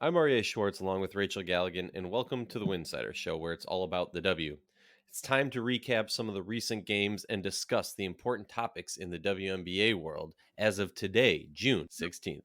I'm Aryeh Schwartz along with Rachel Galligan, and welcome to the Winsidr Show, where it's all about the W. It's time to recap some of the recent games and discuss the important topics in the WNBA world as of today, June 16th.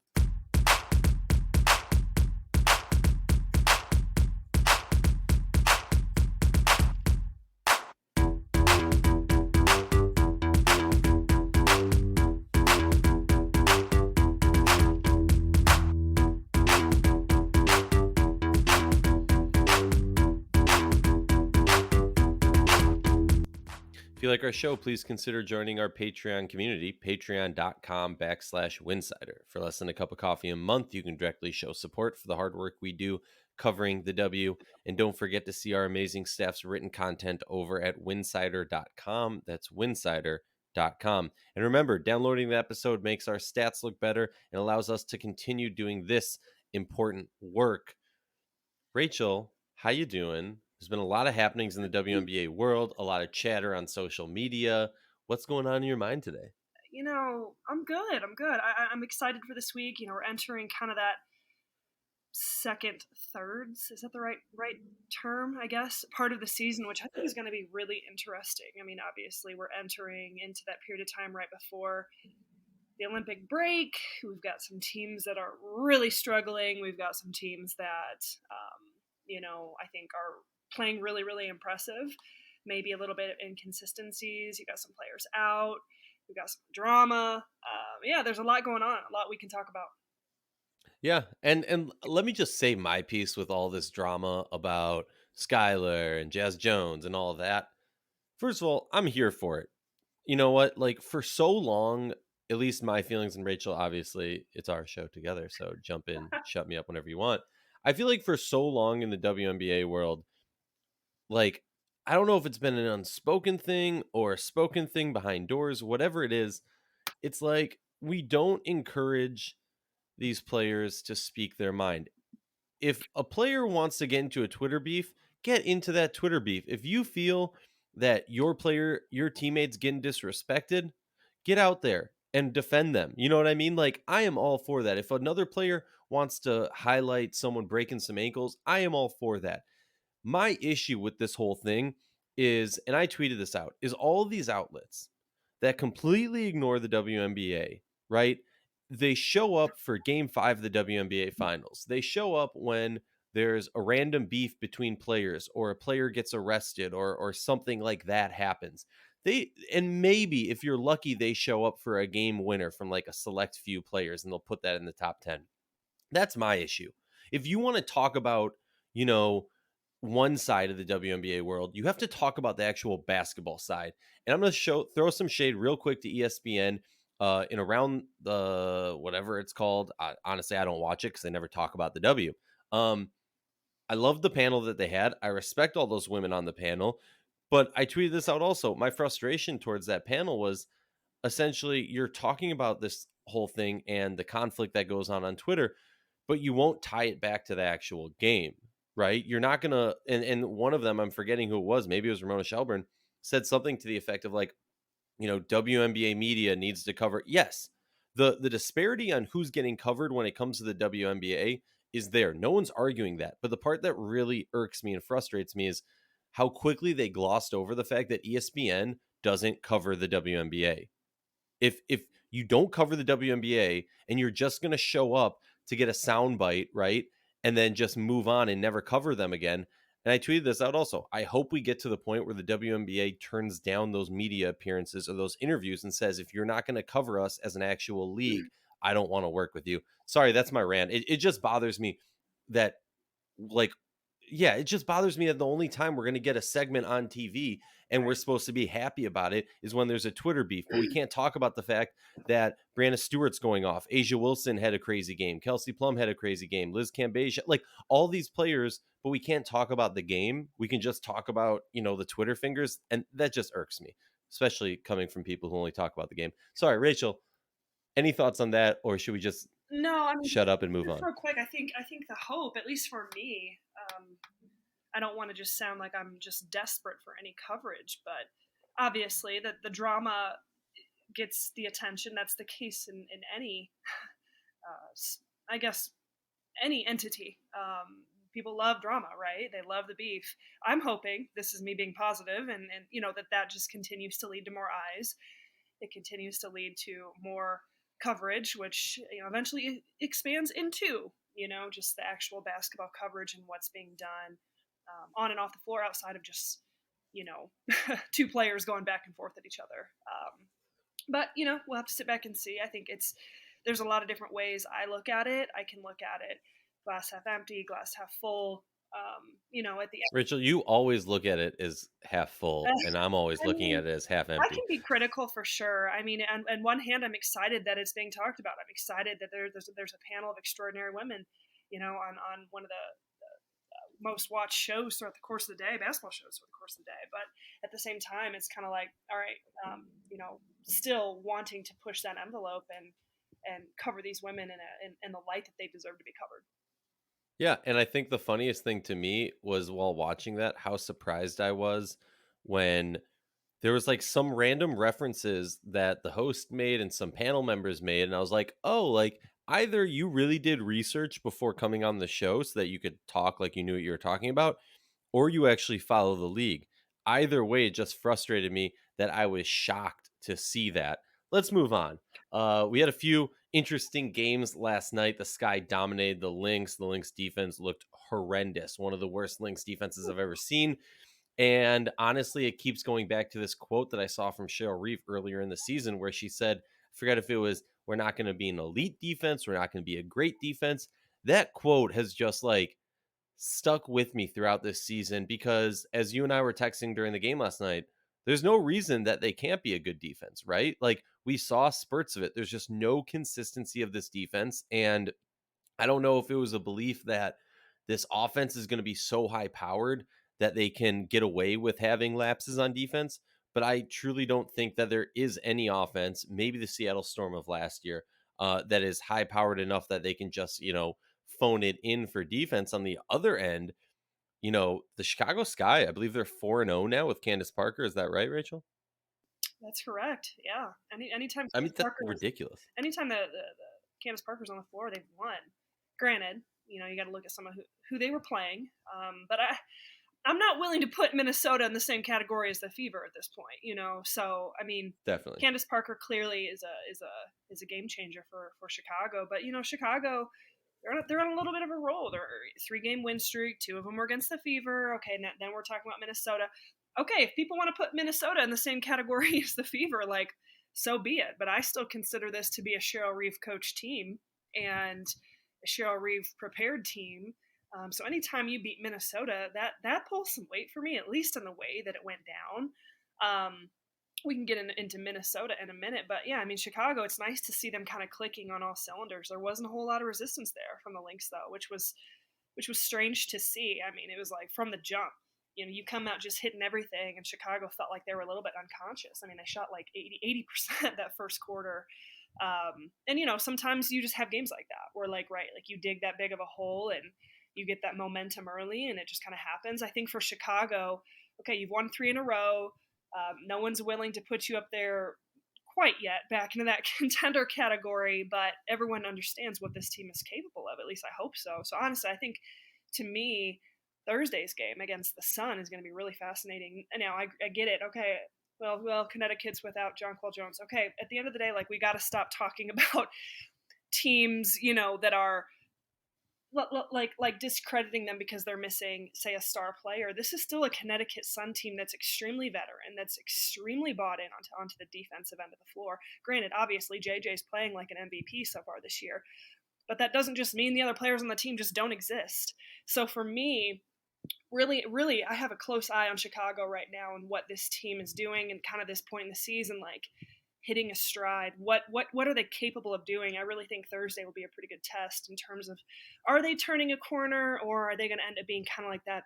If you like our show, please consider joining our Patreon community, patreon.com/Winsidr. For less than a cup of coffee a month, you can directly show support for the hard work we do covering the W. And don't forget to see our amazing staff's written content over at winsidr.com. That's winsidr.com. And remember, downloading the episode makes our stats look better and allows us to continue doing this important work. Rachel, how you doing? There's been a lot of happenings in the WNBA world, a lot of chatter on social media. What's going on in your mind today? I'm good. I'm good. I'm excited for this week. We're entering kind of that second thirds. Is that the right term? I guess part of the season, which I think is going to be really interesting. I mean, obviously, we're entering into that period of time right before the Olympic break. We've got some teams that are really struggling. We've got some teams that, I think are playing really, really impressive. Maybe a little bit of inconsistencies. You got some players out. We've got some drama. There's a lot going on. A lot we can talk about. Yeah, and let me just say my piece with all this drama about Skylar and Jazz Jones and all of that. First of all, I'm here for it. You know what? Like for so long, at least my feelings and Rachel, obviously, it's our show together, so jump in, shut me up whenever you want. I feel like for so long in the WNBA world, like I don't know if it's been an unspoken thing or a spoken thing behind doors, whatever it is, it's like we don't encourage these players to speak their mind. If a player wants to get into a Twitter beef, get into that Twitter beef. If you feel that your player, your teammates getting disrespected, get out there and defend them. You know what I mean? Like I am all for that. If another player wants to highlight someone breaking some ankles, I am all for that. My issue with this whole thing is, and I tweeted this out, is all of these outlets that completely ignore the WNBA, right? They show up for game 5 of the WNBA finals. They show up when there's a random beef between players or a player gets arrested or something like that happens. And maybe if you're lucky they show up for a game winner from like a select few players and they'll put that in the top 10. That's my issue. If you want to talk about, you know, one side of the WNBA world, you have to talk about the actual basketball side. And I'm going to throw some shade real quick to ESPN in around the whatever it's called. Honestly, I don't watch it because they never talk about the W. Um, I love the panel that they had. I respect all those women on the panel, but I tweeted this out also. My frustration towards that panel was essentially you're talking about this whole thing and the conflict that goes on Twitter, but you won't tie it back to the actual game, right? You're not gonna. And one of them, I'm forgetting who it was. Maybe it was Ramona Shelburne, said something to the effect of like, WNBA media needs to cover. Yes, the disparity on who's getting covered when it comes to the WNBA is there. No one's arguing that. But the part that really irks me and frustrates me is how quickly they glossed over the fact that ESPN doesn't cover the WNBA. If you don't cover the WNBA and you're just going to show up to get a soundbite, right? And then just move on and never cover them again. And I tweeted this out also. I hope we get to the point where the WNBA turns down those media appearances or those interviews and says, if you're not going to cover us as an actual league, I don't want to work with you. Sorry, that's my rant. It just bothers me that, like, yeah, it just bothers me that the only time we're going to get a segment on TV and we're supposed to be happy about it is when there's a Twitter beef. But we can't talk about the fact that Brianna Stewart's going off. Asia Wilson had a crazy game. Kelsey Plum had a crazy game. Liz Cambage, like all these players, but we can't talk about the game. We can just talk about, the Twitter fingers. And that just irks me, especially coming from people who only talk about the game. Sorry, Rachel, any thoughts on that? Or should we just No, I mean, shut up and move just on? real quick. I think the hope, at least for me, I don't want to just sound like I'm just desperate for any coverage, but obviously that the drama gets the attention. That's the case in any, I guess, any entity. People love drama, right? They love the beef. I'm hoping, this is me being positive, and that just continues to lead to more eyes. It continues to lead to more coverage, which eventually expands into just the actual basketball coverage and what's being done on and off the floor outside of just you know two players going back and forth at each other. But we'll have to sit back and see. I think there's a lot of different ways I look at it. I can look at it glass half empty, glass half full. At the Rachel, you always look at it as half full, end, and I'm always I looking mean, at it as half I can empty. be critical for sure. I mean, on one hand, I'm excited that it's being talked about. I'm excited that there's a panel of extraordinary women, on one of the most watched shows throughout the course of the day, basketball shows throughout the course of the day. But at the same time, it's kind of like, all right, still wanting to push that envelope and cover these women in the light that they deserve to be covered. Yeah, and I think the funniest thing to me was while watching that, how surprised I was when there was like some random references that the host made and some panel members made, and I was like, "Oh, like either you really did research before coming on the show so that you could talk like you knew what you were talking about, or you actually follow the league." Either way, it just frustrated me that I was shocked to see that. Let's move on. We had a few interesting games last night. The Sky dominated the Lynx. The Lynx defense looked horrendous. One of the worst Lynx defenses I've ever seen. And honestly, it keeps going back to this quote that I saw from Cheryl Reeve earlier in the season where she said, I forget if it was, we're not going to be an elite defense. We're not going to be a great defense. That quote has just like stuck with me throughout this season because as you and I were texting during the game last night, there's no reason that they can't be a good defense, right? Like we saw spurts of it. There's just no consistency of this defense. And I don't know if it was a belief that this offense is going to be so high powered that they can get away with having lapses on defense. But I truly don't think that there is any offense, maybe the Seattle Storm of last year, that is high powered enough that they can just, phone it in for defense. On the other end, the Chicago Sky, I believe they're 4-0 now with Candace Parker. Is that right, Rachel? That's correct. Yeah. Anytime I mean, Candace that's Parker was, ridiculous. anytime the Candace Parker's on the floor, they've won. Granted, you got to look at some of who they were playing. But I'm not willing to put Minnesota in the same category as the Fever at this point. So I mean, Definitely. Candace Parker clearly is a game changer for Chicago. But Chicago, they're on a little bit of a roll. They're 3-game win streak. 2 of them were against the Fever. Okay, then we're talking about Minnesota. Okay, if people want to put Minnesota in the same category as the Fever, like so be it. But I still consider this to be a Cheryl Reeve coach team and a Cheryl Reeve prepared team. So anytime you beat Minnesota, that pulls some weight for me, at least in the way that it went down. We can get into Minnesota in a minute, but yeah, I mean Chicago. It's nice to see them kind of clicking on all cylinders. There wasn't a whole lot of resistance there from the Lynx, though, which was strange to see. I mean, it was like from the jump. You come out just hitting everything, and Chicago felt like they were a little bit unconscious. I mean, they shot like 80% that first quarter. And sometimes you just have games like that where like you dig that big of a hole and you get that momentum early and it just kind of happens. I think for Chicago, okay, you've won 3 in a row. No one's willing to put you up there quite yet back into that contender category, but everyone understands what this team is capable of. At least I hope so. So honestly, I think to me, Thursday's game against the Sun is going to be really fascinating. And now I get it. Okay, well, Connecticut's without Jonquel Jones. Okay, at the end of the day, like we got to stop talking about teams, that are like discrediting them because they're missing, say, a star player. This is still a Connecticut Sun team that's extremely veteran, that's extremely bought in onto the defensive end of the floor. Granted, obviously, JJ's playing like an MVP so far this year, but that doesn't just mean the other players on the team just don't exist. So for me, really, I have a close eye on Chicago right now and what this team is doing and kind of this point in the season, like hitting a stride. What are they capable of doing? I really think Thursday will be a pretty good test in terms of are they turning a corner or are they going to end up being kind of like that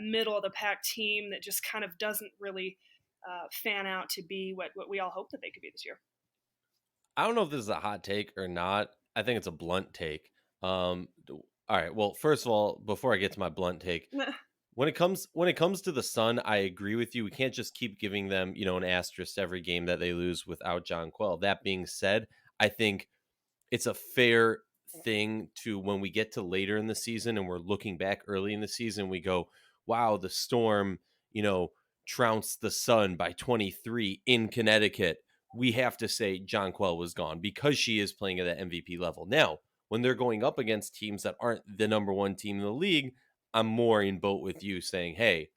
middle of the pack team that just kind of doesn't really fan out to be what we all hope that they could be this year. I don't know if this is a hot take or not. I think it's a blunt take. All right. Well, first of all, before I get to my blunt take, when it comes to the Sun, I agree with you. We can't just keep giving them, an asterisk every game that they lose without Jonquel. That being said, I think it's a fair thing to when we get to later in the season and we're looking back early in the season, we go, wow, the Storm, you know, trounced the Sun by 23 in Connecticut. We have to say Jonquel was gone because she is playing at that MVP level. Now, when they're going up against teams that aren't the number one team in the league, I'm more in boat with you saying, hey,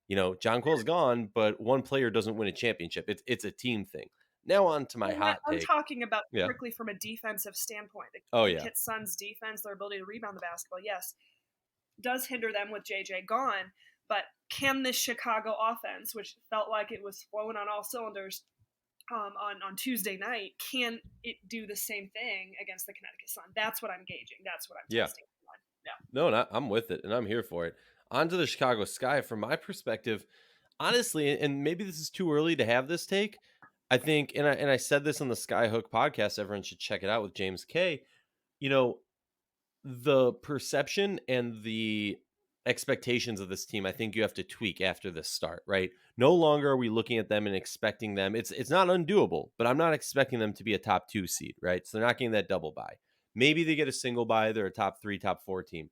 you know, Jonquel's gone, but one player doesn't win a championship. It's a team thing. Now on to my Well, hot I'm take. talking about Yeah. strictly from a defensive standpoint. The Oh yeah. Connecticut Suns defense, their ability to rebound the basketball, yes, does hinder them with JJ gone. But can this Chicago offense, which felt like it was flowing on all cylinders on Tuesday night, can it do the same thing against the Connecticut Sun? That's what I'm gauging. That's what I'm Yeah. testing on. Yeah. No, not, I'm with it and I'm here for it. On to the Chicago Sky. From my perspective, honestly, and maybe this is too early to have this take. I think, and I said this on the Skyhook podcast, everyone should check it out with James K. You know, the perception and the expectations of this team, I think you have to tweak after this start, right? No longer are we looking at them and expecting them. It's not undoable, but I'm not expecting them to be a top 2 seed, right? So they're not getting that double bye. Maybe they get a single bye, they're a top 3, top 4 team.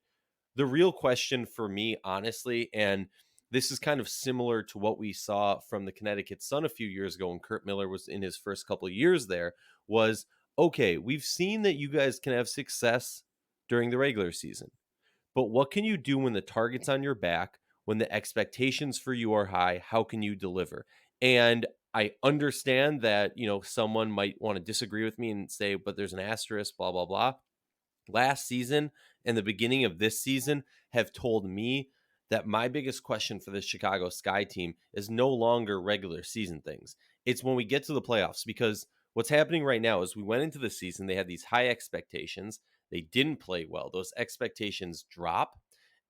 The real question for me, honestly, and this is kind of similar to what we saw from the Connecticut Sun a few years ago when Kurt Miller was in his first couple of years there, was okay, we've seen that you guys can have success during the regular season, but what can you do when the target's on your back, when the expectations for you are high? How can you deliver? And I understand that, you know, someone might want to disagree with me and say, but there's an asterisk, blah, blah, blah. Last season and the beginning of this season have told me that my biggest question for this Chicago Sky team is no longer regular season things. It's when we get to the playoffs, because what's happening right now is we went into the season, they had these high expectations. They didn't play well. Those expectations drop.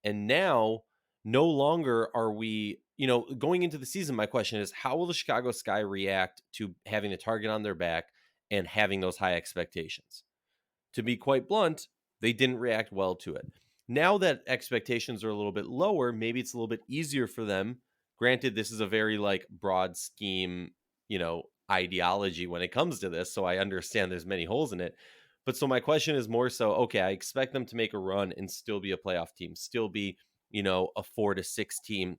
And now no longer are we, you know, going into the season. My question is, how will the Chicago Sky react to having a target on their back and having those high expectations? To be quite blunt, they didn't react well to it. Now that expectations are a little bit lower, maybe it's a little bit easier for them. Granted, this is a very like broad scheme, you know, ideology when it comes to this, so I understand there's many holes in it. But so my question is more so, okay, I expect them to make a run and still be a playoff team, still be, you know, a 4 to 6 team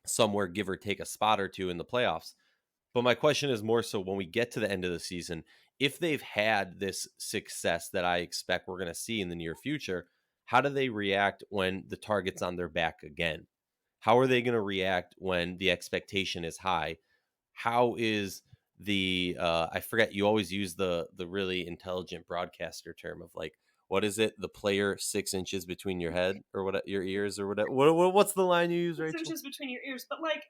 somewhere, give or take a spot or two in the playoffs. But my question is more so when we get to the end of the season, if they've had this success that I expect we're going to see in the near future, how do they react when the target's on their back again? How are they going to react when the expectation is high? How is the I forget, you always use the really intelligent broadcaster term of like, what is it? The player 6 inches between your head or what, your ears or whatever. What's the line you use, 6 inches Rachel? between your ears, but like,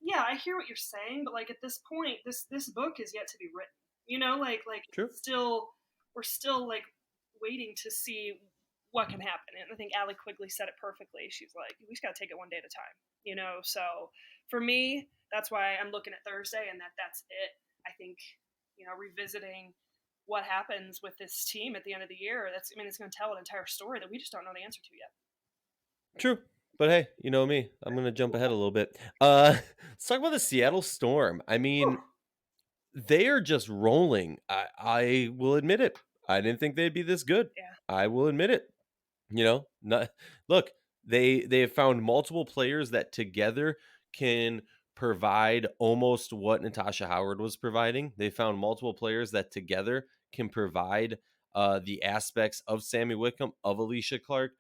yeah, I hear what you're saying, but like at this point, this book is yet to be written. You know, like True. still we're still like waiting to see what can happen. And I think Allie Quigley said it perfectly. She's like, we just got to take it one day at a time. You know, so for me, that's why I'm looking at Thursday, and that's it. I think, you know, revisiting what happens with this team at the end of the year. I mean, it's going to tell an entire story that we just don't know the answer to yet. True. But hey, you know me. I'm gonna jump ahead a little bit. Let's talk about the Seattle Storm. I Whew. mean, they are just rolling. I will admit it. I didn't think they'd be this good. Yeah. I will admit it. You know, not look, they have found multiple players that together can provide almost what Natasha Howard was providing. They found multiple players that together can provide the aspects of Sammy Wickham, of Alicia Clark.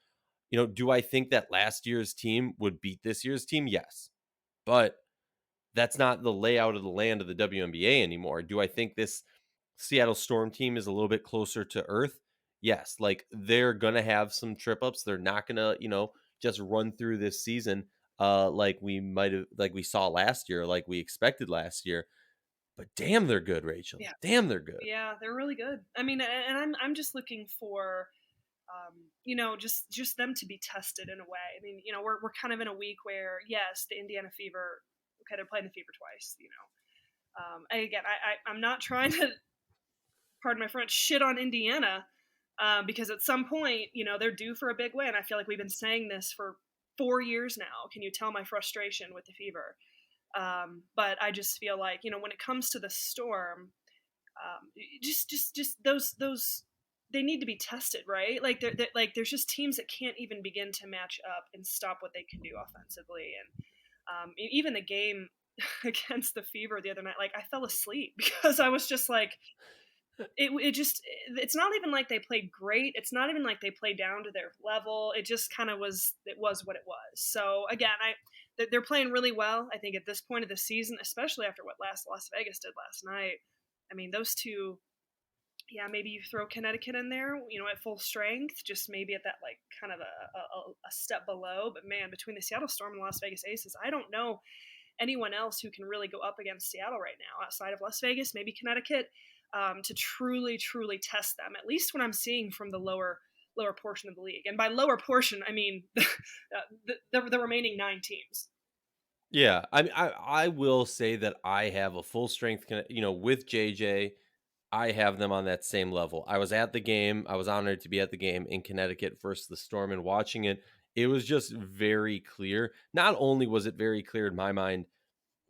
You know, do I think that last year's team would beat this year's team? Yes. But that's not the layout of the land of the WNBA anymore. Do I think this Seattle Storm team is a little bit closer to earth? Yes. Like they're going to have some trip ups. They're not going to, you know, just run through this season like we might have, like we saw last year, like we expected last year. But damn, they're good, Rachel. Yeah. Damn, they're good. Yeah, they're really good. I mean, and I'm just looking for, you know, just them to be tested in a way. I mean, you know, we're kind of in a week where yes, the Indiana Fever. Okay, they're playing the Fever twice. You know, and again, I'm not trying to, pardon my French, shit on Indiana, because at some point, you know, they're due for a big win. I feel like we've been saying this for 4 years now. Can you tell my frustration with the Fever? But I just feel like, you know, when it comes to the Storm, just those they need to be tested, right? Like like there's just teams that can't even begin to match up and stop what they can do offensively. And even the game against the Fever the other night, like I fell asleep because I was just like, it just it's not even like they played great. It's not even like they played down to their level. It just kind of was. It was what it was. So again, they're playing really well. I think at this point of the season, especially after what Las Vegas did last night. I mean, those two. Yeah, maybe you throw Connecticut in there, at full strength, just maybe at that like kind of a step below. But man, between the Seattle Storm and the Las Vegas Aces, I don't know anyone else who can really go up against Seattle right now outside of Las Vegas, maybe Connecticut, to truly, truly test them. At least what I'm seeing from the lower portion of the league, and by lower portion, I mean the remaining 9 teams. Yeah, I will say that I have a full strength, with JJ. I have them on that same level. I was at the game. I was honored to be at the game in Connecticut versus the Storm and watching it. It was just very clear. Not only was it very clear in my mind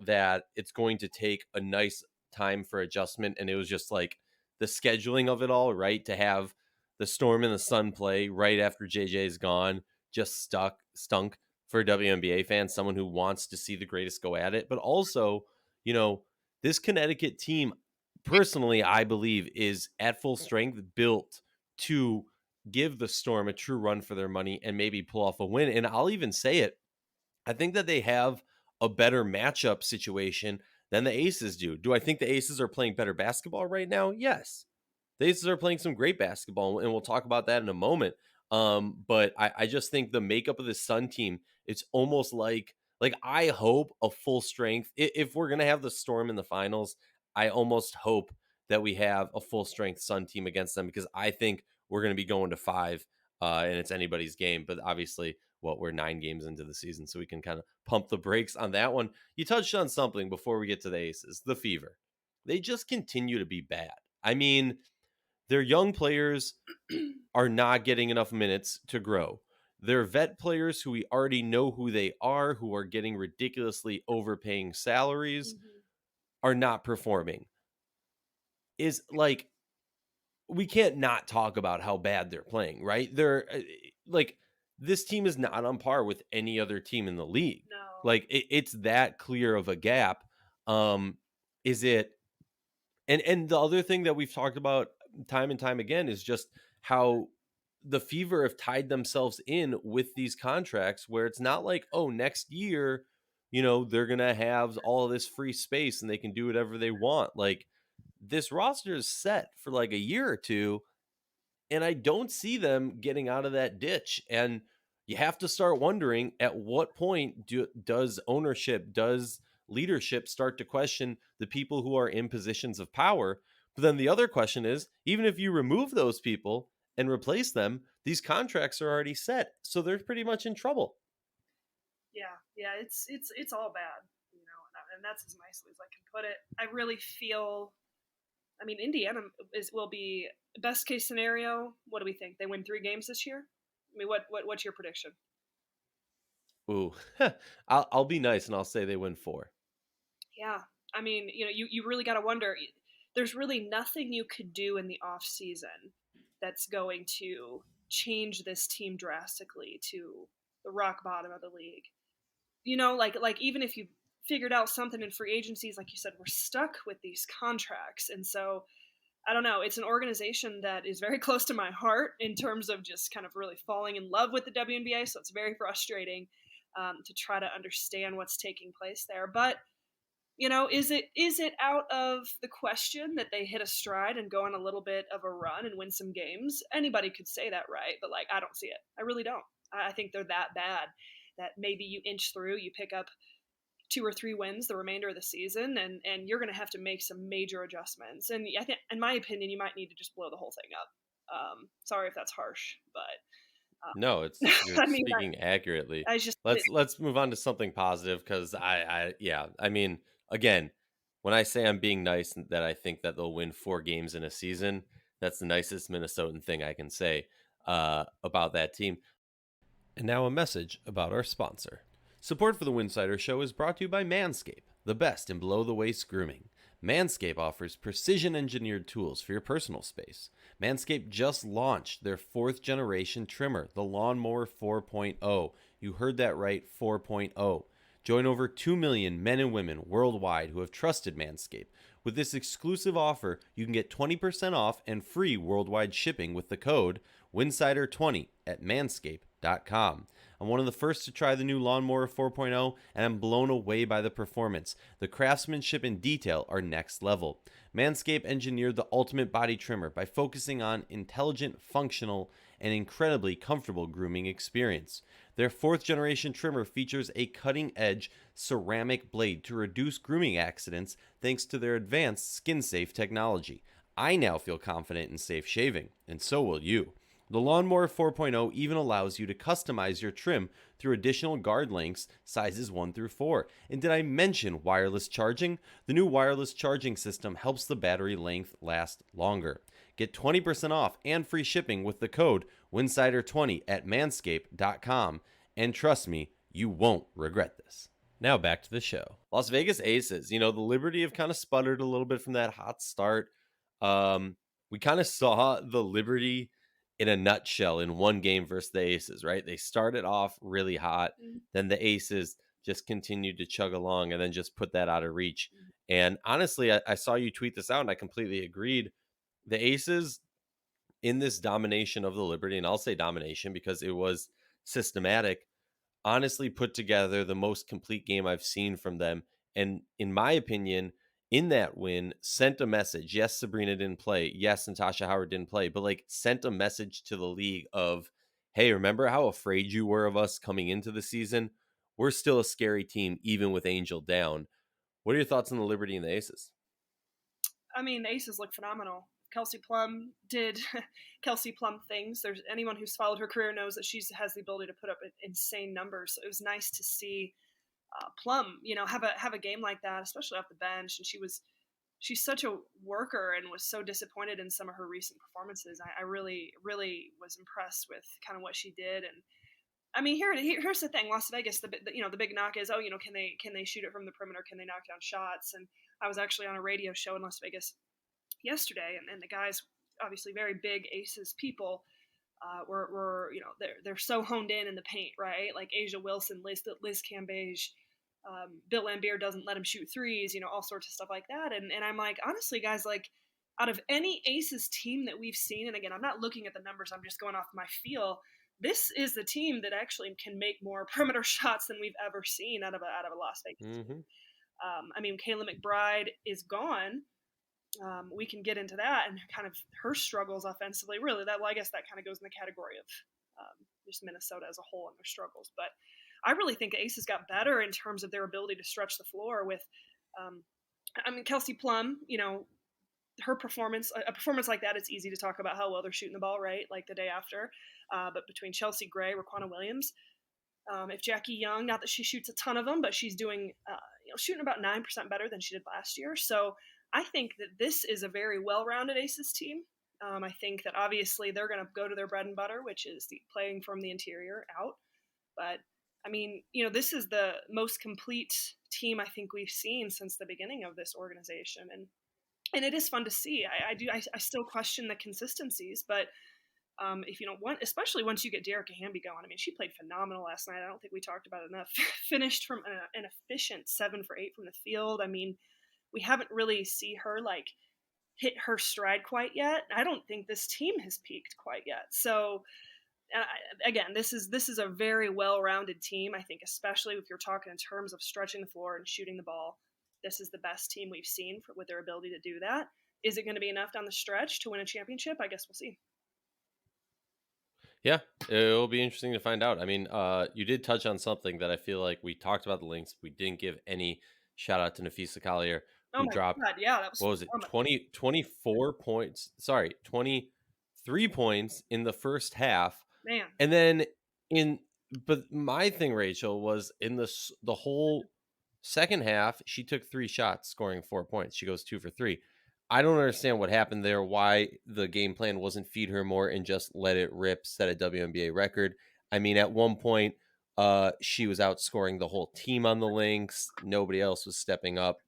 that it's going to take a nice time for adjustment, and it was just like the scheduling of it all, right? To have the Storm and the Sun play right after JJ's gone, just stunk for WNBA fans, someone who wants to see the greatest go at it. But also, you know, this Connecticut team, personally, I believe, is at full strength, built to give the Storm a true run for their money and maybe pull off a win. And I'll even say it, I think that they have a better matchup situation than the Aces do. Do I think the Aces are playing better basketball right now? Yes. The Aces are playing some great basketball, and we'll talk about that in a moment. But I just think the makeup of the Sun team, it's almost like I hope a full strength. If we're gonna have the Storm in the finals, I almost hope that we have a full strength Sun team against them, because I think we're gonna be going to five, and it's anybody's game. But obviously, we're 9 games into the season, so we can kind of pump the brakes on that one. You touched on something before we get to the Aces, the Fever. They just continue to be bad. I mean, their young players are not getting enough minutes to grow. Their vet players, who we already know who they are, who are getting ridiculously overpaying salaries, Mm-hmm. are not performing. Is like, we can't not talk about how bad they're playing, right? They're like, this team is not on par with any other team in the league. No. Like, it's that clear of a gap. Is it And the other thing that we've talked about time and time again is just how the Fever have tied themselves in with these contracts, where it's not like, oh, next year, they're going to have all of this free space and they can do whatever they want. Like, this roster is set for like a year or two, and I don't see them getting out of that ditch. And you have to start wondering, at what point does ownership, does leadership start to question the people who are in positions of power? But then the other question is, even if you remove those people and replace them, these contracts are already set. So they're pretty much in trouble. Yeah, it's all bad, and that's as nicely as I can put it. I really feel. I mean, Indiana will be best case scenario. What do we think? They win 3 games this year. I mean, what's your prediction? Ooh, I'll be nice and I'll say they win 4. Yeah, I mean, you really got to wonder. There's really nothing you could do in the off season that's going to change this team drastically to the rock bottom of the league. Like even if you figured out something in free agencies, like you said, we're stuck with these contracts, and so I don't know. It's an organization that is very close to my heart in terms of just kind of really falling in love with the WNBA. So it's very frustrating to try to understand what's taking place there. But is it out of the question that they hit a stride and go on a little bit of a run and win some games? Anybody could say that, right? But like, I don't see it. I really don't. I think they're that bad that maybe you inch through, you pick up 2 or 3 wins the remainder of the season, and you're going to have to make some major adjustments. And I think, in my opinion, you might need to just blow the whole thing up. Sorry if that's harsh, No, you're but I mean, speaking accurately. I just Let's move on to something positive, because yeah, I mean, again, when I say I'm being nice and that I think that they'll win 4 games in a season, that's the nicest Minnesotan thing I can say about that team. And now a message about our sponsor. Support for the Winsidr Show is brought to you by Manscape, the best in below the waist grooming. Manscape offers precision engineered tools for your personal space. Manscaped just launched their fourth generation trimmer, the Lawnmower 4.0. You heard that right, 4.0. Join over 2 million men and women worldwide who have trusted Manscaped. With this exclusive offer, you can get 20% off and free worldwide shipping with the code Winsidr20 at manscaped.com. I'm one of the first to try the new Lawnmower 4.0, and I'm blown away by the performance. The craftsmanship and detail are next level. Manscaped engineered the ultimate body trimmer by focusing on intelligent, functional, and incredibly comfortable grooming experience. Their fourth generation trimmer features a cutting edge ceramic blade to reduce grooming accidents thanks to their advanced skin safe technology. I now feel confident in safe shaving, and so will you. The Lawnmower 4.0 even allows you to customize your trim through additional guard lengths, sizes 1 through 4. And did I mention wireless charging? The new wireless charging system helps the battery length last longer. Get 20% off and free shipping with the code Winsidr20 at manscaped.com. And trust me, you won't regret this. Now back to the show. Las Vegas Aces, the Liberty have kind of sputtered a little bit from that hot start. We kind of saw the Liberty in a nutshell in one game versus the Aces, right? They started off really hot, Mhm. then the Aces just continued to chug along and then just put that out of reach. And honestly, I saw you tweet this out and I completely agreed. The Aces in this domination of the Liberty, and I'll say domination because it was systematic, honestly put together the most complete game I've seen from them. And in my opinion, in that win, sent a message. Yes, Sabrina didn't play. Yes, Natasha Howard didn't play, but like sent a message to the league of, hey, remember how afraid you were of us coming into the season? We're still a scary team, even with Angel down. What are your thoughts on the Liberty and the Aces? I mean, the Aces look phenomenal. Kelsey Plum did Kelsey Plum things. There's anyone who's followed her career knows that she has the ability to put up insane numbers. So it was nice to see Plum, have a game like that, especially off the bench. And she's such a worker and was so disappointed in some of her recent performances. I really, really was impressed with kind of what she did. And I mean, here's the thing: Las Vegas, the big knock is, oh, can they shoot it from the perimeter? Can they knock down shots? And I was actually on a radio show in Las Vegas yesterday, and the guys, obviously very big Aces people, were they're so honed in the paint, right? Like Asia Wilson, Liz Cambage, Bill Lambier doesn't let him shoot threes, all sorts of stuff like that. And I'm like, honestly, guys, like out of any Aces team that we've seen, and again, I'm not looking at the numbers, I'm just going off my feel. This is the team that actually can make more perimeter shots than we've ever seen out of a Las Vegas team. Mm-hmm. I mean, Kayla McBride is gone. We can get into that and kind of her struggles offensively. Really, I guess that kind of goes in the category of just Minnesota as a whole and their struggles. But I really think the Aces got better in terms of their ability to stretch the floor with, Kelsey Plum. Her performance, a performance like that, it's easy to talk about how well they're shooting the ball, right? Like the day after. But between Chelsea Gray, Raquana Williams, if Jackie Young, not that she shoots a ton of them, but she's doing, shooting about 9% better than she did last year. So I think that this is a very well-rounded Aces team. I think that obviously they're going to go to their bread and butter, which is playing from the interior out. But I mean, this is the most complete team I think we've seen since the beginning of this organization, and it is fun to see. I still question the consistencies, but if you don't want, especially once you get Derek Hamby going. I mean, she played phenomenal last night. I don't think we talked about it enough. Finished from an efficient 7 for 8 from the field. I mean, we haven't really seen her like hit her stride quite yet. I don't think this team has peaked quite yet. So again, this is a very well-rounded team. I think, especially if you're talking in terms of stretching the floor and shooting the ball, this is the best team we've seen with their ability to do that. Is it going to be enough down the stretch to win a championship? I guess we'll see. Yeah, it'll be interesting to find out. I mean, you did touch on something that I feel like we talked about the Lynx. We didn't give any shout out to Nafisa Collier, Oh who my dropped, god, yeah, that was what was it, phenomenal. 24 points? Sorry, 23 points in the first half. Man, And then in, but my thing, Rachel, was in the whole second half, she took 3 shots, scoring 4 points. She goes 2 for 3. I don't understand what happened there, why the game plan wasn't feed her more and just let it rip, set a WNBA record. I mean, at one point, she was outscoring the whole team on the Lynx. Nobody else was stepping up.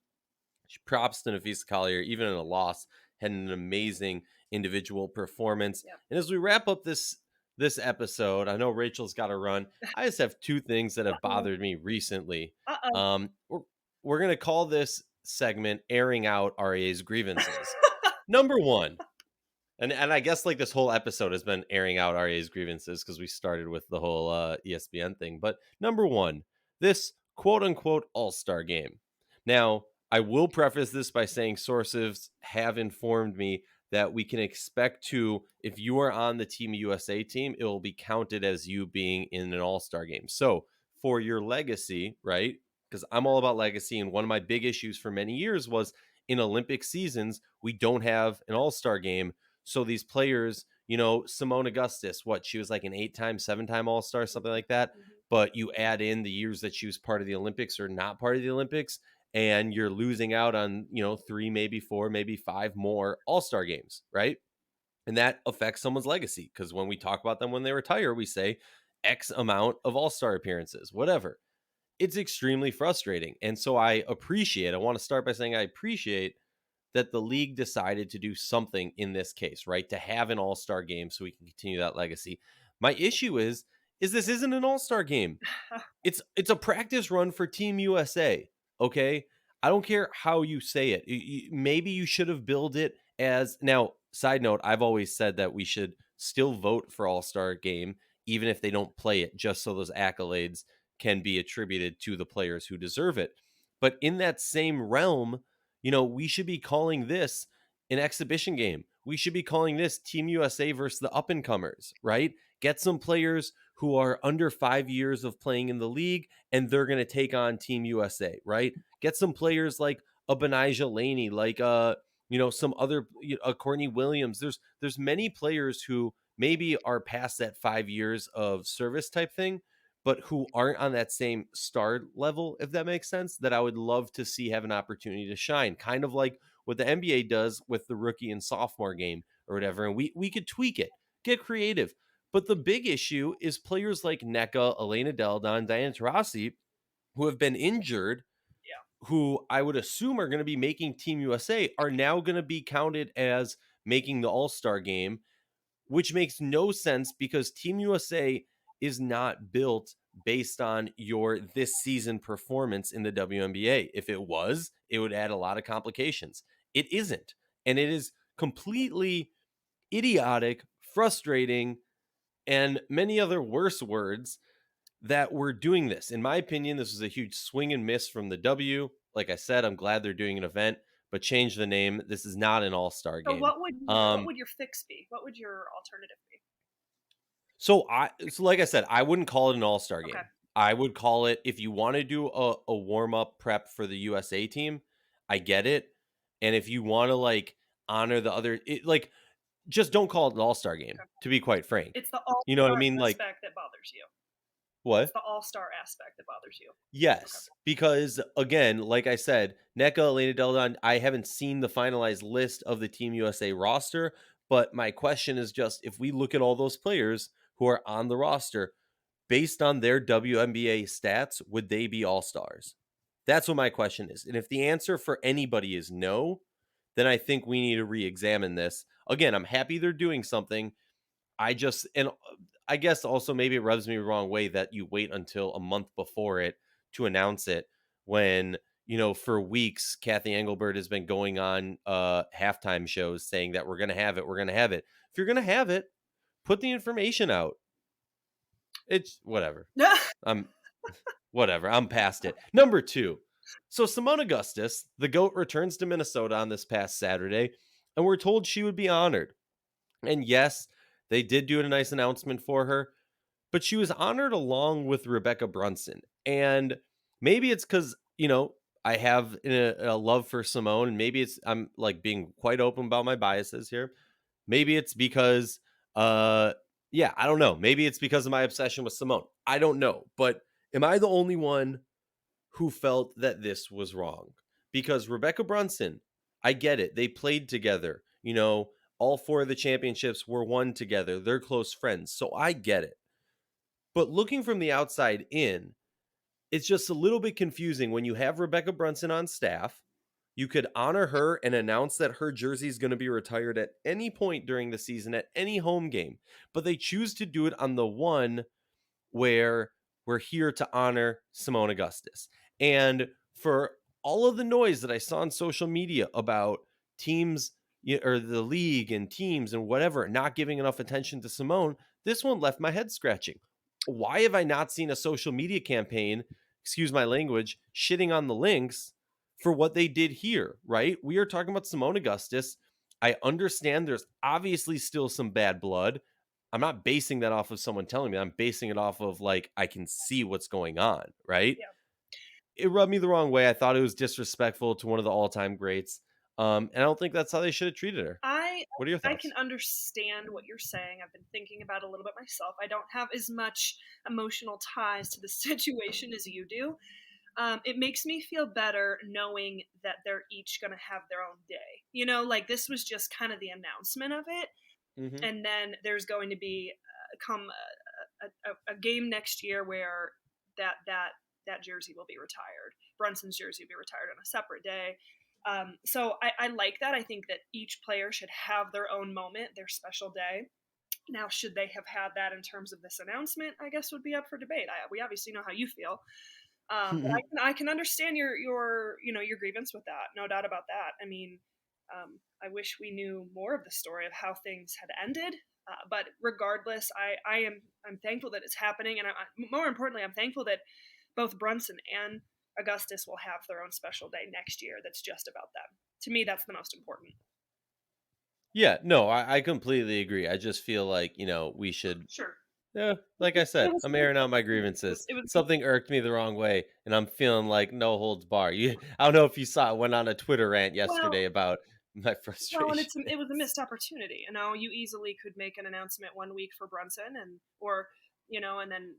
Props to Nafisa Collier, even in a loss, had an amazing individual performance. Yep. And as we wrap up this episode, I know Rachel's got to run. I just have two things that have Uh-oh. bothered me recently. Uh-oh. We're gonna call this segment "Airing Out Aryeh's Grievances." Number one, and I guess like this whole episode has been airing out Aryeh's grievances because we started with the whole ESPN thing. But number one, this quote unquote all-star game. Now, I will preface this by saying sources have informed me that we can expect to, if you are on the Team USA team, it will be counted as you being in an all-star game. So for your legacy, right? Because I'm all about legacy. And one of my big issues for many years was in Olympic seasons, we don't have an all-star game, so these players, Simone Augustus, what, she was like an 8-time, 7-time All-Star, something like that. Mhm. But you add in the years that she was part of the Olympics or not part of the Olympics, and you're losing out on, 3, maybe 4, maybe 5 more All-Star games, right? And that affects someone's legacy because when we talk about them when they retire, we say X amount of All-Star appearances, whatever. It's extremely frustrating. And so I want to start by saying I appreciate that the league decided to do something in this case, right? To have an all-star game so we can continue that legacy. My issue is this isn't an all-star game. It's a practice run for Team USA, okay? I don't care how you say it. Maybe you should have billed it as now, side note, I've always said that we should still vote for all-star game even if they don't play it just so those accolades can be attributed to the players who deserve it. But in that same realm, we should be calling this an exhibition game. We should be calling this Team USA versus the up and comers, right? Get some players who are under 5 years of playing in the league, and they're going to take on Team USA, right? Get some players like a Benijah Laney, like some other Courtney Williams. There's many players who maybe are past that 5 years of service type thing, but who aren't on that same star level, if that makes sense, that I would love to see have an opportunity to shine. Kind of like what the NBA does with the rookie and sophomore game or whatever. And we could tweak it, get creative. But the big issue is players like Nneka, Elena Deldon, Diana Taurasi, who have been injured, Yeah. who I would assume are going to be making Team USA, are now going to be counted as making the All-Star game, which makes no sense because Team USA is not built based on your this season performance in the WNBA. If it was, it would add a lot of complications. It isn't. And it is completely idiotic, frustrating, and many other worse words that we're doing this. In my opinion, this is a huge swing and miss from the W. Like I said, I'm glad they're doing an event, but change the name. This is not an all-star So game. what would your fix be? What would your alternative be? So like I said, I wouldn't call it an all-star Okay. game. I would call it, if you want to do a warm-up prep for the USA team, I get it. And if you want to like honor the other like just don't call it an all-star game, Okay. to be quite frank. It's the You know what I all-star mean? Like aspect that bothers you. It's what? the all-star aspect that bothers you. Okay. Yes, because again, like I said, Nneka, Elena Deldon, I haven't seen the finalized list of the Team USA roster, but my question is just if we look at all those players who are on the roster, based on their WNBA stats, would they be all stars? That's what my question is. And if the answer for anybody is no, then I think we need to re examine this. Again, I'm happy they're doing something. And I guess also maybe it rubs me the wrong way that you wait until a month before it to announce it when, for weeks, Kathy Engelbert has been going on halftime shows saying that we're going to have it. We're going to have it. If you're going to have it, put the information out. It's whatever. I'm whatever. I'm past it. Number two. So Simone Augustus, the GOAT, returns to Minnesota on this past Saturday, and we're told she would be honored. And yes, they did do a nice announcement for her, but she was honored along with Rebecca Brunson. And maybe it's because, I have a love for Simone. Maybe I'm like being quite open about my biases here. Maybe it's because, yeah, I don't know. Maybe it's because of my obsession with Simone. I don't know. But am I the only one who felt that this was wrong? Because Rebecca Brunson, I get it. They played together. All 4 of the championships were won together. They're close friends. So I get it. But looking from the outside in, it's just a little bit confusing when you have Rebecca Brunson on staff. You could honor her and announce that her jersey is going to be retired at any point during the season, at any home game. But they choose to do it on the one where we're here to honor Simone Augustus. And for all of the noise that I saw on social media about teams or the league and teams and whatever not giving enough attention to Simone, this one left my head scratching. Why have I not seen a social media campaign, excuse my language, shitting on the Lynx for what they did here, right? We are talking about Simone Augustus. I understand there's obviously still some bad blood. I'm not basing that off of someone telling me. I'm basing it off of like I can see what's going on, right? Yeah. It rubbed me the wrong way. I thought it was disrespectful to one of the all-time greats. And I don't think that's how they should have treated her. I What are your I can thoughts? understand what you're saying. I've been thinking about it a little bit myself. I don't have as much emotional ties to the situation as you do. It makes me feel better knowing that they're each going to have their own day. Like this was just kind of the announcement of it, Hmm. and then there's going to be come a game next year where that jersey will be retired. Brunson's jersey will be retired on a separate day. So I like that. I think that each player should have their own moment, their special day. Now, should they have had that in terms of this announcement? I guess would be up for debate. We obviously know how you feel, but I can understand your grievance with that. No doubt about that. I mean, I wish we knew more of the story of how things had ended. But regardless, I'm thankful that it's happening, and more importantly, I'm thankful that both Brunson and Augustus will have their own special day next year. That's just about them. To me, that's the most important. Yeah, no, I completely agree. I just feel like, we should, Sure. yeah, like I It said, was I'm it was airing out my it was grievances. it was Something irked me the wrong way, and I'm feeling like no holds bar. I don't know if you saw, I went on a Twitter rant well yesterday about my well, and frustration. it was a missed opportunity. You easily could make an announcement one week for Brunson and then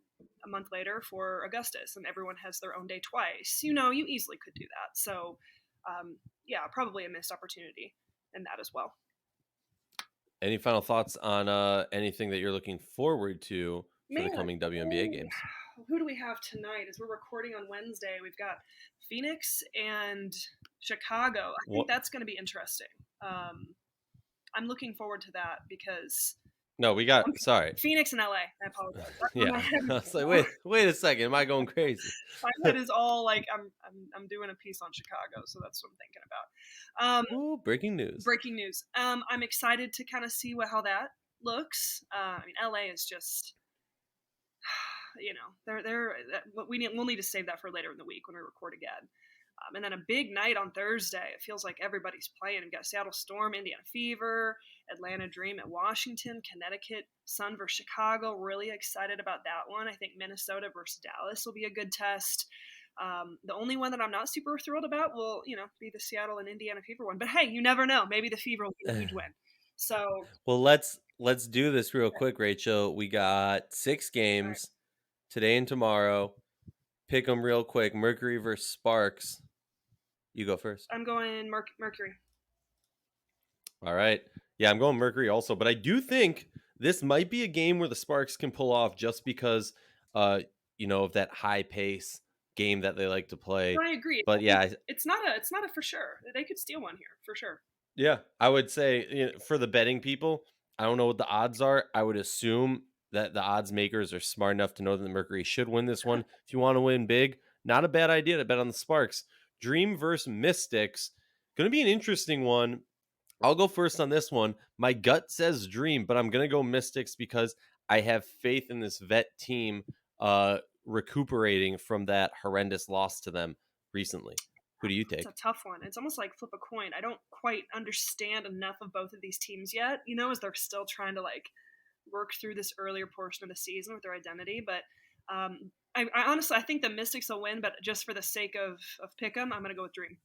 a month later for Augustus, and everyone has their own day twice. You easily could do that. So, yeah, probably a missed opportunity in that as well. Any final thoughts on anything that you're looking forward to for the Man, coming WNBA games? who do we have tonight? As we're recording on Wednesday, we've got Phoenix and Chicago. I think What? that's going to be interesting. Um, I'm looking forward to that because No, we got. Sorry. Phoenix and LA. I apologize. That's where my Yeah, head I is was like, right now. wait a second. Am I going crazy? My head is all like I'm doing a piece on Chicago, so that's what I'm thinking about. Ooh, breaking news. Breaking news. I'm excited to kind of see how that looks. I mean, LA is just they're we'll need to save that for later in the week when we record again. And then a big night on Thursday. It feels like everybody's playing. We've got Seattle Storm, Indiana Fever, Atlanta Dream at Washington, Connecticut Sun versus Chicago. Really excited about that one. I think Minnesota versus Dallas will be a good test. The only one that I'm not super thrilled about will, be the Seattle and Indiana Fever one. But hey, you never know. Maybe the Fever will be a huge win. So, Well, let's do this real quick, Rachel. We got six all right, games today and tomorrow. Pick them real quick. Mercury versus Sparks. You go first. I'm going Mercury. All right. Yeah, I'm going Mercury also, but I do think this might be a game where the Sparks can pull off just because uh of that high pace game that they like to play. I agree. But yeah, It's not a for sure. They could steal one here for sure. yeah, I would say for the betting people, I don't know what the odds are. I would assume that the odds makers are smart enough to know that the Mercury should win this one. If you want to win big, not a bad idea to bet on the Sparks. Dream versus Mystics. Going to be an interesting one. I'll go first on this one. My gut says Dream, but I'm going to go Mystics because I have faith in this vet team recuperating from that horrendous loss to them recently. Who do you It's a take? tough one. It's almost like flip a coin. I don't quite understand enough of both of these teams yet, as they're still trying to work through this earlier portion of the season with their identity. But I honestly I think the Mystics will win, but just for the sake of pick'em, I'm gonna go with Dream.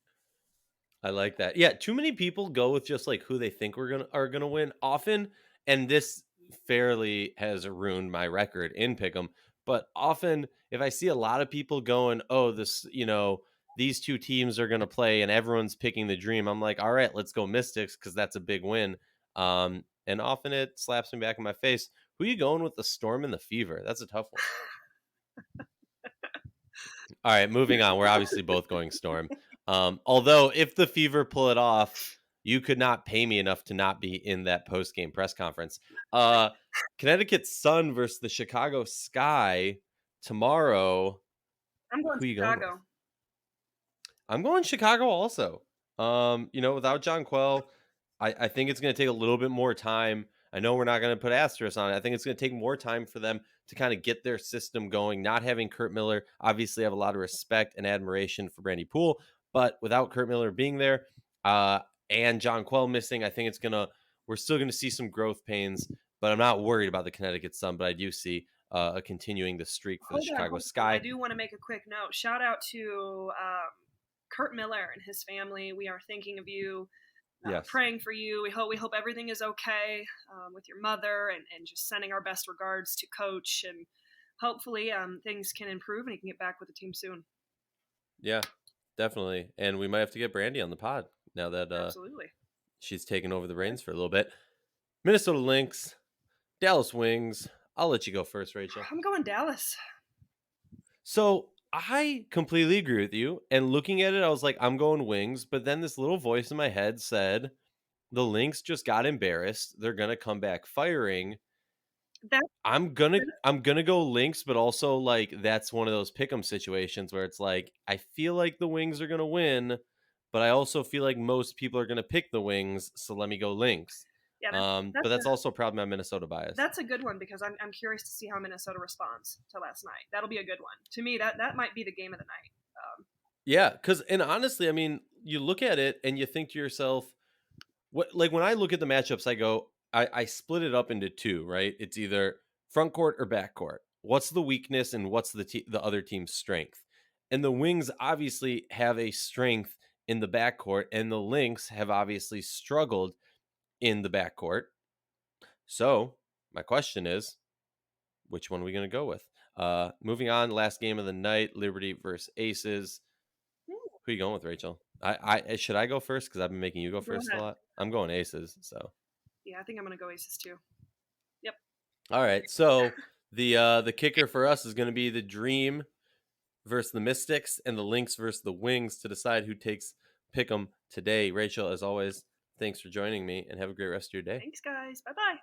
I like that. Yeah, too many people go with just like who they think are gonna win often, and this fairly has ruined my record in pick'em. But often, if I see a lot of people going, "Oh, these two teams are gonna play," and everyone's picking the Dream, I'm like, "All right, let's go Mystics because that's a big win." And often it slaps me back in my face. Who you going with the Storm and the Fever? That's a tough one. All right, moving on. We're obviously both going Storm. Although if the Fever pull it off, you could not pay me enough to not be in that post game press conference. Uh, Connecticut Sun versus the Chicago Sky tomorrow. I'm going Who you going with? Chicago. I'm going Chicago also. Without John Quell, I think it's going to take a little bit more time. I know we're not going to put asterisks on it. I think it's going to take more time for them to kind of get their system going. Not having Kurt Miller, obviously, I have a lot of respect and admiration for Brandy Poole, but without Kurt Miller being there, uh, and John Quell missing, I think we're still gonna see some growth pains. But I'm not worried about the Connecticut Sun. But I do see a continuing the streak for the Chicago Hold on. I Sky. do want to make a quick note. Shout out to Kurt Miller and his family. We are thinking of you, Yes. praying for you. We hope everything is okay with your mother, and just sending our best regards to Coach. And hopefully things can improve and he can get back with the team soon. Yeah, definitely. And we might have to get Brandy on the pod now that Absolutely. she's taken over the reins for a little bit. Minnesota Lynx, Dallas Wings. I'll let you go first, Rachel. I'm going Dallas. So I completely agree with you. And looking at it, I was like, I'm going Wings. But then this little voice in my head said, the Lynx just got embarrassed. They're gonna come back firing. That I'm gonna go Lynx, but also like that's one of those pick'em situations where it's like I feel like the Wings are gonna win, but I also feel like most people are gonna pick the Wings, so let me go Lynx. yeah, But that's also probably my Minnesota bias. that's a good one because I'm curious to see how Minnesota responds to last night. That'll be a good one. To me, that might be the game of the night. Yeah, because and honestly, I mean, you look at it and you think to yourself, what like when I look at the matchups, I split it up into two, right? It's either front court or back court. What's the weakness and what's the other team's strength? And the Wings obviously have a strength in the backcourt, and the Lynx have obviously struggled in the backcourt. So my question is, which one are we going to go with? Moving on, last game of the night, Liberty versus Aces. Hmm, Who are you going with, Rachel? I should I go first because I've been making you go go first a ahead. lot. I'm going Aces, so. Yeah, I think I'm gonna go Aces too. Yep. All right. So the kicker for us is going to be the Dream versus the Mystics and the Lynx versus the Wings to decide who takes pick 'em today. Rachel, as always, thanks for joining me and have a great rest of your day. Thanks, guys. Bye bye.